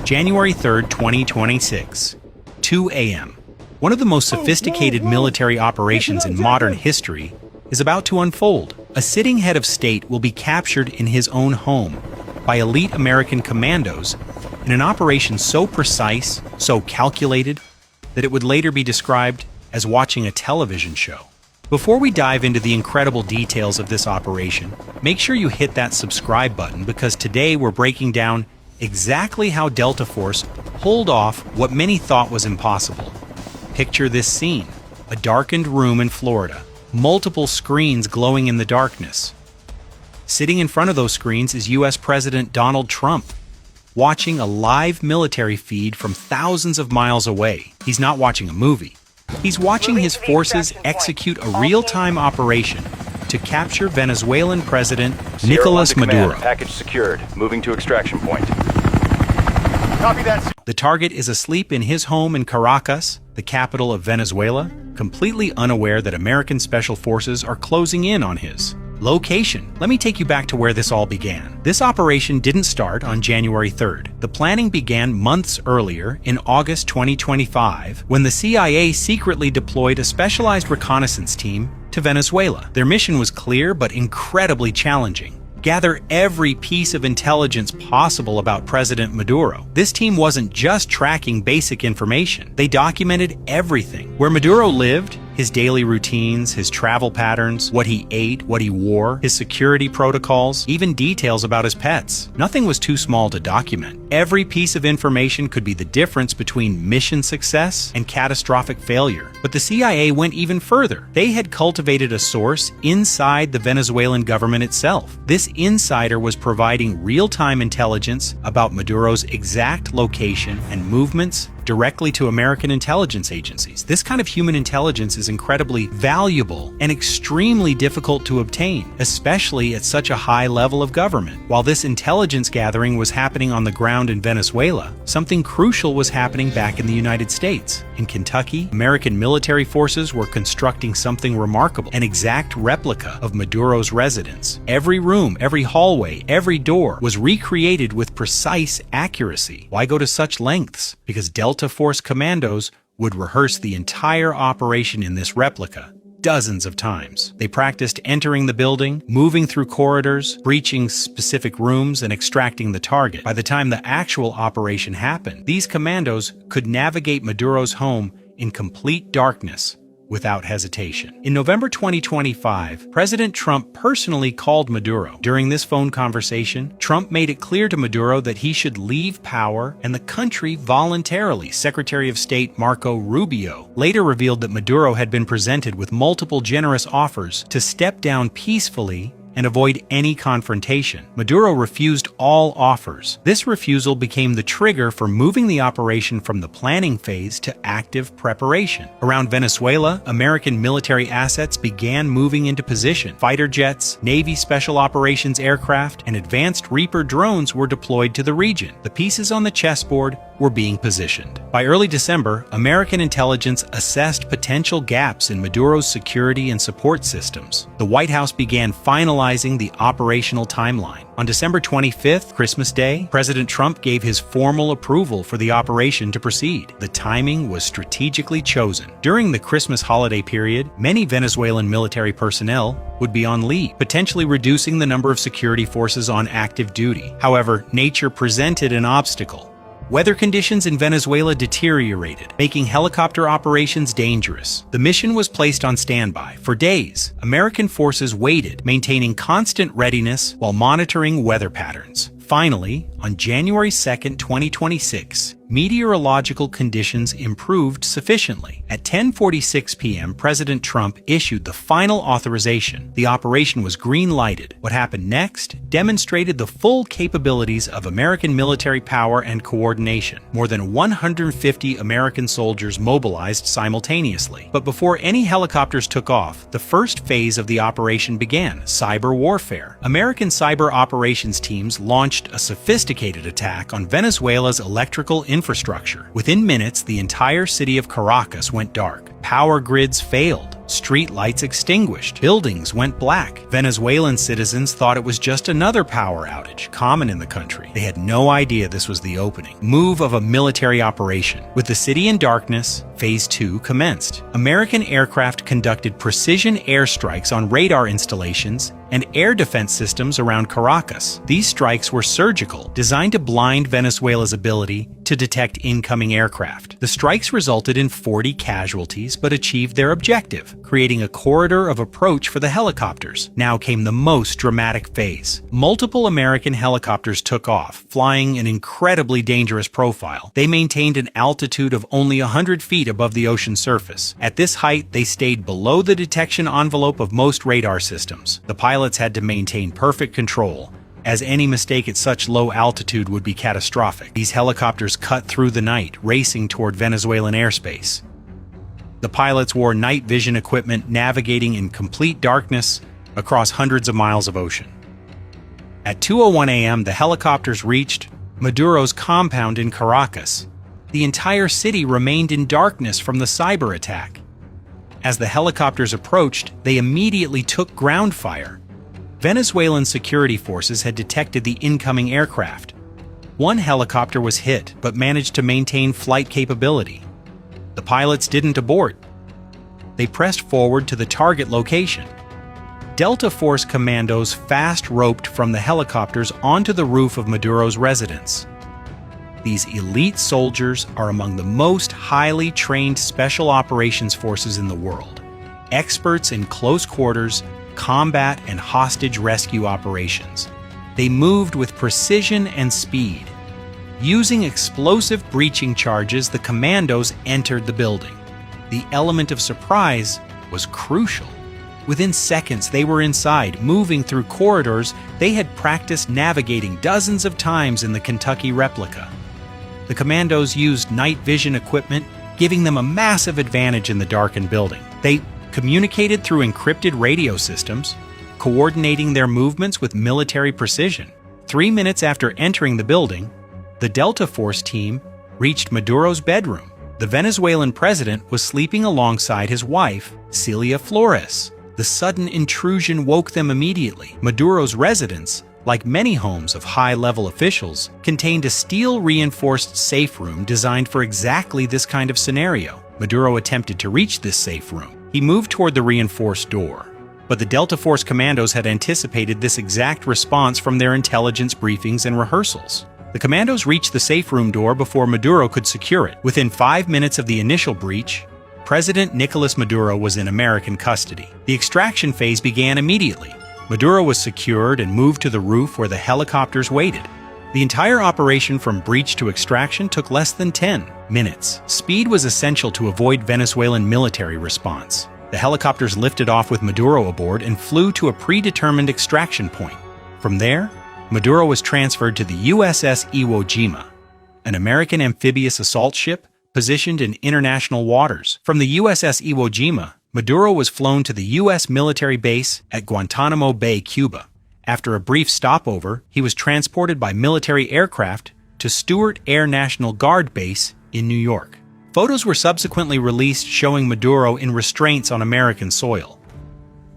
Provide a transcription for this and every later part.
January 3rd, 2026, 2 a.m. One of the most sophisticated military operations in modern history is about to unfold. A sitting head of state will be captured in his own home by elite American commandos in an operation so precise, so calculated, that it would later be described as watching a television show. Before we dive into the incredible details of this operation, make sure you hit that subscribe button because today we're breaking down exactly how Delta Force pulled off what many thought was impossible. Picture this scene: a darkened room in Florida, multiple screens glowing in the darkness. Sitting in front of those screens is U.S. President Donald Trump, watching a live military feed from thousands of miles away. He's not watching a movie. He's watching his forces execute a real-time operation to capture Venezuelan President Nicolas Maduro. Package secured. Moving to extraction point. Copy that. The target is asleep in his home in Caracas, the capital of Venezuela, completely unaware that American Special Forces are closing in on his location. Let me take you back to where this all began. This operation didn't start on January 3rd. The planning began months earlier, in August 2025, when the CIA secretly deployed a specialized reconnaissance team to Venezuela. Their mission was clear but incredibly challenging: gather every piece of intelligence possible about President Maduro. This team wasn't just tracking basic information. They documented everything: where Maduro lived, his daily routines, his travel patterns, what he ate, what he wore, his security protocols, even details about his pets. Nothing was too small to document. Every piece of information could be the difference between mission success and catastrophic failure. But the CIA went even further. They had cultivated a source inside the Venezuelan government itself. This insider was providing real-time intelligence about Maduro's exact location and movements directly to American intelligence agencies. This kind of human intelligence is incredibly valuable and extremely difficult to obtain, especially at such a high level of government. While this intelligence gathering was happening on the ground in Venezuela, something crucial was happening back in the United States. In Kentucky, American military forces were constructing something remarkable: an exact replica of Maduro's residence. Every room, every hallway, every door was recreated with precise accuracy. Why go to such lengths? Because Delta Force commandos would rehearse the entire operation in this replica dozens of times. They practiced entering the building, moving through corridors, breaching specific rooms, and extracting the target. By the time the actual operation happened, these commandos could navigate Maduro's home in complete darkness without hesitation. In November 2025, President Trump personally called Maduro. During this phone conversation, Trump made it clear to Maduro that he should leave power and the country voluntarily. Secretary of State Marco Rubio later revealed that Maduro had been presented with multiple generous offers to step down peacefully and avoid any confrontation. Maduro refused all offers. This refusal became the trigger for moving the operation from the planning phase to active preparation. Around Venezuela, American military assets began moving into position. Fighter jets, Navy Special Operations aircraft, and advanced Reaper drones were deployed to the region. The pieces on the chessboard were being positioned. By early December, American intelligence assessed potential gaps in Maduro's security and support systems. The White House began finalizing the operational timeline. On December 25th, Christmas Day, President Trump gave his formal approval for the operation to proceed. The timing was strategically chosen. During the Christmas holiday period, many Venezuelan military personnel would be on leave, potentially reducing the number of security forces on active duty. However, nature presented an obstacle. Weather conditions in Venezuela deteriorated, making helicopter operations dangerous. The mission was placed on standby. For days, American forces waited, maintaining constant readiness while monitoring weather patterns. Finally, on January 2nd, 2026, meteorological conditions improved sufficiently. At 10:46 p.m., President Trump issued the final authorization. The operation was green-lighted. What happened next demonstrated the full capabilities of American military power and coordination. More than 150 American soldiers mobilized simultaneously. But before any helicopters took off, the first phase of the operation began: cyber warfare. American cyber operations teams launched a sophisticated attack on Venezuela's electrical infrastructure. Within minutes, the entire city of Caracas went dark. Power grids failed. Street lights extinguished. Buildings went black. Venezuelan citizens thought it was just another power outage, common in the country. They had no idea this was the opening move of a military operation. With the city in darkness, Phase 2 commenced. American aircraft conducted precision airstrikes on radar installations and air defense systems around Caracas. These strikes were surgical, designed to blind Venezuela's ability to detect incoming aircraft. The strikes resulted in 40 casualties but achieved their objective, creating a corridor of approach for the helicopters. Now came the most dramatic phase. Multiple American helicopters took off, flying an incredibly dangerous profile. They maintained an altitude of only 100 feet above the ocean surface. At this height, they stayed below the detection envelope of most radar systems. The pilots had to maintain perfect control, as any mistake at such low altitude would be catastrophic. These helicopters cut through the night, racing toward Venezuelan airspace. The pilots wore night vision equipment, navigating in complete darkness across hundreds of miles of ocean. At 2:01 a.m., the helicopters reached Maduro's compound in Caracas. The entire city remained in darkness from the cyber attack. As the helicopters approached, they immediately took ground fire. Venezuelan security forces had detected the incoming aircraft. One helicopter was hit, but managed to maintain flight capability. The pilots didn't abort. They pressed forward to the target location. Delta Force commandos fast-roped from the helicopters onto the roof of Maduro's residence. These elite soldiers are among the most highly trained special operations forces in the world, experts in close quarters, combat, and hostage rescue operations. They moved with precision and speed. Using explosive breaching charges, the commandos entered the building. The element of surprise was crucial. Within seconds, they were inside, moving through corridors they had practiced navigating dozens of times in the Kentucky replica. The commandos used night vision equipment, giving them a massive advantage in the darkened building. They communicated through encrypted radio systems, coordinating their movements with military precision. 3 minutes after entering the building, the Delta Force team reached Maduro's bedroom. The Venezuelan president was sleeping alongside his wife, Celia Flores. The sudden intrusion woke them immediately. Maduro's residence, like many homes of high-level officials, contained a steel-reinforced safe room designed for exactly this kind of scenario. Maduro attempted to reach this safe room. He moved toward the reinforced door, but the Delta Force commandos had anticipated this exact response from their intelligence briefings and rehearsals. The commandos reached the safe room door before Maduro could secure it. Within 5 minutes of the initial breach, President Nicolas Maduro was in American custody. The extraction phase began immediately. Maduro was secured and moved to the roof where the helicopters waited. The entire operation from breach to extraction took less than 10 minutes. Speed was essential to avoid Venezuelan military response. The helicopters lifted off with Maduro aboard and flew to a predetermined extraction point. From there, Maduro was transferred to the USS Iwo Jima, an American amphibious assault ship positioned in international waters. From the USS Iwo Jima, Maduro was flown to the U.S. military base at Guantanamo Bay, Cuba. After a brief stopover, he was transported by military aircraft to Stewart Air National Guard Base in New York. Photos were subsequently released showing Maduro in restraints on American soil.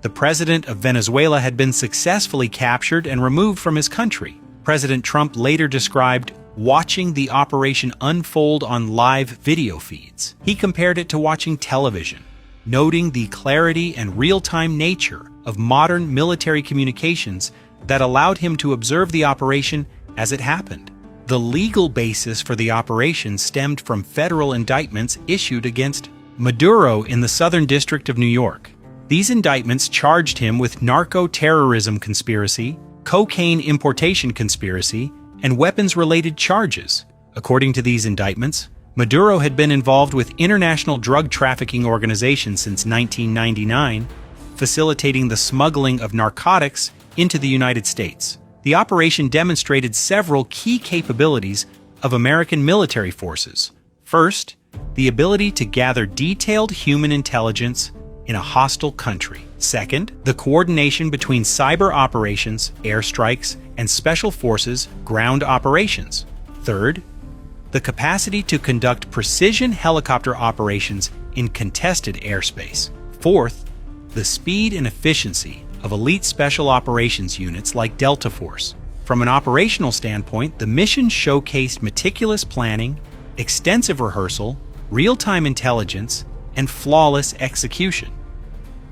The president of Venezuela had been successfully captured and removed from his country. President Trump later described watching the operation unfold on live video feeds. He compared it to watching television, noting the clarity and real-time nature of modern military communications that allowed him to observe the operation as it happened. The legal basis for the operation stemmed from federal indictments issued against Maduro in the Southern District of New York. These indictments charged him with narco-terrorism conspiracy, cocaine importation conspiracy, and weapons-related charges. According to these indictments, Maduro had been involved with international drug trafficking organizations since 1999, facilitating the smuggling of narcotics into the United States. The operation demonstrated several key capabilities of American military forces. First, the ability to gather detailed human intelligence in a hostile country. Second, the coordination between cyber operations, airstrikes, and special forces ground operations. Third, the capacity to conduct precision helicopter operations in contested airspace. Fourth, the speed and efficiency of elite special operations units like Delta Force. From an operational standpoint, the mission showcased meticulous planning, extensive rehearsal, real-time intelligence, and flawless execution.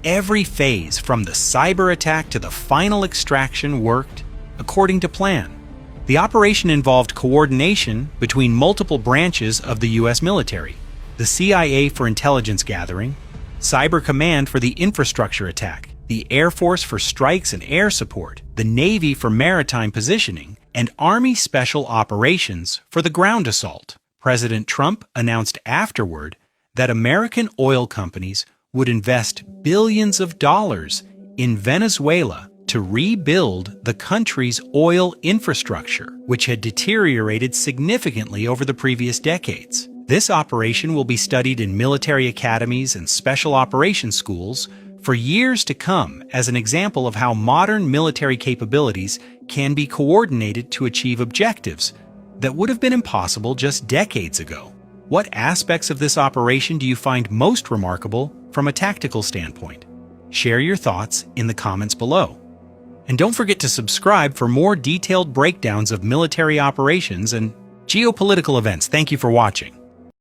Every phase, from the cyber attack to the final extraction, worked according to plan. The operation involved coordination between multiple branches of the U.S. military: the CIA for intelligence gathering, Cyber Command for the infrastructure attack, the Air Force for strikes and air support, the Navy for maritime positioning, and Army Special Operations for the ground assault. President Trump announced afterward that American oil companies would invest billions of dollars in Venezuela to rebuild the country's oil infrastructure, which had deteriorated significantly over the previous decades. This operation will be studied in military academies and special operations schools for years to come as an example of how modern military capabilities can be coordinated to achieve objectives that would have been impossible just decades ago. What aspects of this operation do you find most remarkable from a tactical standpoint? Share your thoughts in the comments below. And don't forget to subscribe for more detailed breakdowns of military operations and geopolitical events. Thank you for watching.